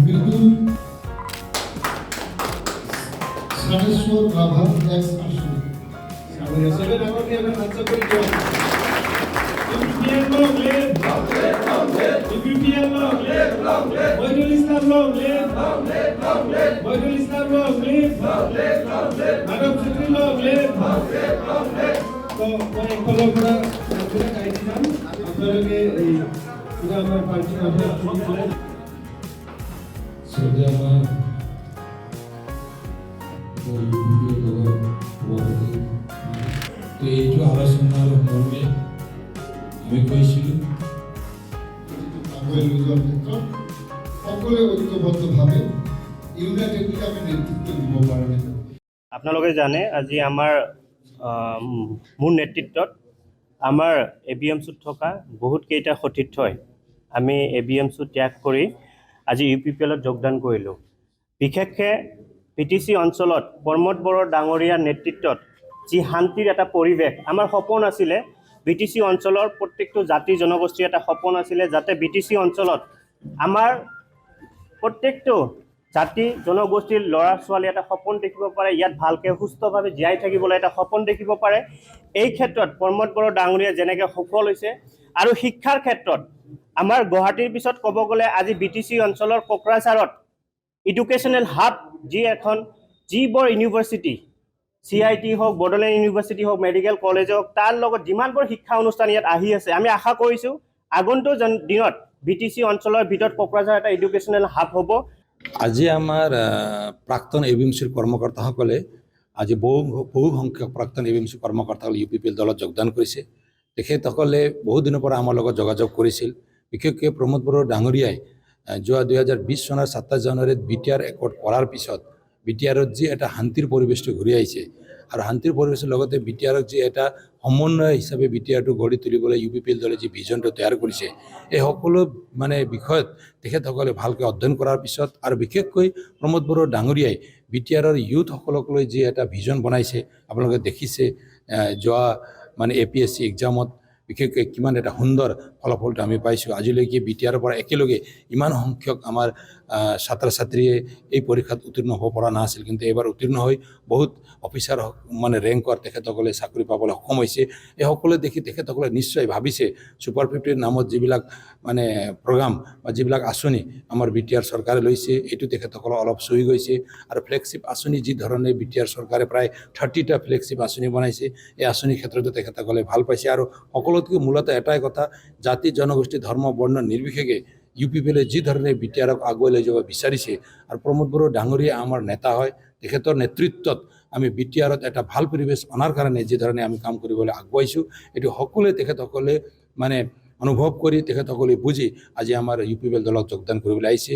বিদ্যুৎ সানেশ্বৰ ৰাভা এক্স আসুন তো এইটো আলোচনাৰ মৰ্মে আমি কৈছিলোঁ আগুৱাই লৈ যোৱাৰ ক্ষেত্ৰত সকলোৱে ঐক্যবদ্ধভাৱে ইউনাইটেডলি আমি নেতৃত্ব দিব পাৰিম। আপোনালোকে জানে আজি আমাৰ মোৰ নেতৃত্বত আমাৰ ABMCত থকা বহুতকেইটা সতীৰ্থই আমি ABMC ত্যাগ কৰি আজি UPPLত যোগদান কৰিলোঁ। বিশেষকৈ PTC অঞ্চলত প্ৰমোদ বড়ো ডাঙৰীয়াৰ নেতৃত্বত যি শান্তিৰ এটা পৰিৱেশ আমাৰ সপোন আছিলে, BTC অঞ্চলৰ প্ৰত্যেকটো জাতি জনগোষ্ঠীৰ এটা সপোন আছিলে যাতে BTC অঞ্চলত আমাৰ প্ৰত্যেকটো জাতি জনগোষ্ঠীৰ ল'ৰা ছোৱালী এটা সপোন দেখিব পাৰে, ইয়াত ভালকৈ সুস্থভাৱে জীয়াই থাকিবলৈ এটা সপোন দেখিব পাৰে। এই ক্ষেত্ৰত প্ৰমোদ বড়ো ডাঙৰীয়া যেনেকৈ সফল হৈছে আৰু শিক্ষাৰ ক্ষেত্ৰত আমাৰ গুৱাহাটীৰ পিছত ক'ব গ'লে আজি BTC অঞ্চলৰ কোকৰাঝাৰত এডুকেশ্যনেল হাব যিবোৰ ইউনিভাৰ্চিটি CIT হওক, বড়োলেণ্ড ইউনিভাৰ্চিটি হওক, মেডিকেল কলেজ হওক, তাৰ লগত যিমানবোৰ শিক্ষা অনুষ্ঠান ইয়াত আহি আছে, আমি আশা কৰিছোঁ আগন্তুক দিনত BTC অঞ্চলৰ ভিতৰত কোকৰাঝাৰ এটা এডুকেশ্যনেল হাব হ'ব। আজি আমাৰ প্ৰাক্তন ABMCৰ কৰ্মকৰ্তাসকলে আজি বহু সংখ্যক প্ৰাক্তন ABMC কৰ্মকৰ্তাসকলে UPPL দলত যোগদান কৰিছে। তেখেতসকলে বহু দিনৰ পৰা আমাৰ লগত যোগাযোগ কৰিছিল। বিশেষকৈ প্ৰমোদ বড়ো ডাঙৰীয়াই যোৱা 2020 চনৰ 27 জানুৱাৰীত BTR একৰ্ড কৰাৰ পিছত BTRত যি এটা শান্তিৰ পৰিৱেশটো ঘূৰি আহিছে আৰু শান্তিৰ পৰিৱেশৰ লগতে BTRক যি এটা সমন্বয় হিচাপে BTRটো গঢ়ি তুলিবলৈ UPPL দলে যি ভিজনটো তৈয়াৰ কৰিছে, এই সকলো বিষয়ত তেখেতসকলে ভালকৈ অধ্যয়ন কৰাৰ পিছত আৰু বিশেষকৈ প্ৰমোদ বড়ো ডাঙৰীয়াই BTRৰ ইউথসকলক লৈ যি এটা ভিজন বনাইছে, আপোনালোকে দেখিছে যোৱা APSC এক্সামত বিশেষকৈ কিমান এটা সুন্দৰ ফলাফলটো আমি পাইছোঁ। আজিলৈকে BTRৰ পৰা একেলগে ইমান সংখ্যক আমাৰ ছাত্ৰ ছাত্ৰীয়ে এই পৰীক্ষাত উত্তীৰ্ণ হ'ব পৰা নাছিল, কিন্তু এইবাৰ উত্তীৰ্ণ হৈ বহুত অফিচাৰ ৰেংকৰ তেখেতসকলে চাকৰি পাবলৈ সক্ষম হৈছে। এই সকলো দেখি তেখেতসকলে নিশ্চয় ভাবিছে ছুপাৰ 50ৰ নামত যিবিলাক প্ৰগ্ৰাম বা যিবিলাক আঁচনি আমাৰ BTR চৰকাৰে লৈছে, এইটো তেখেতসকলৰ অলপ চুই গৈছে। আৰু ফ্লেগশ্বিপ আঁচনি যি ধৰণে BTR চৰকাৰে প্ৰায় 30টা ফ্লেগশ্বিপ আঁচনি বনাইছে, এই আঁচনিৰ ক্ষেত্ৰতো তেখেতসকলে ভাল পাইছে। আৰু সকলোতকৈ মূলতঃ এটাই কথা, জাতি জনগোষ্ঠী ধৰ্ম বৰ্ণ নিৰ্বিশেষে UPPLে যি ধৰণে BTRক আগুৱাই লৈ যাব বিচাৰিছে আৰু প্ৰমোদ বড়ো ডাঙৰীয়া আমাৰ নেতা হয়, তেখেতৰ নেতৃত্বত আমি BTRত এটা ভাল পৰিৱেশ অনাৰ কাৰণে যি ধৰণে আমি কাম কৰিবলৈ আগবাঢ়িছোঁ, এইটো সকলোৱে তেখেতসকলে অনুভৱ কৰি তেখেতসকলে বুজি আজি আমাৰ UPPL দলত যোগদান কৰিবলৈ আহিছে।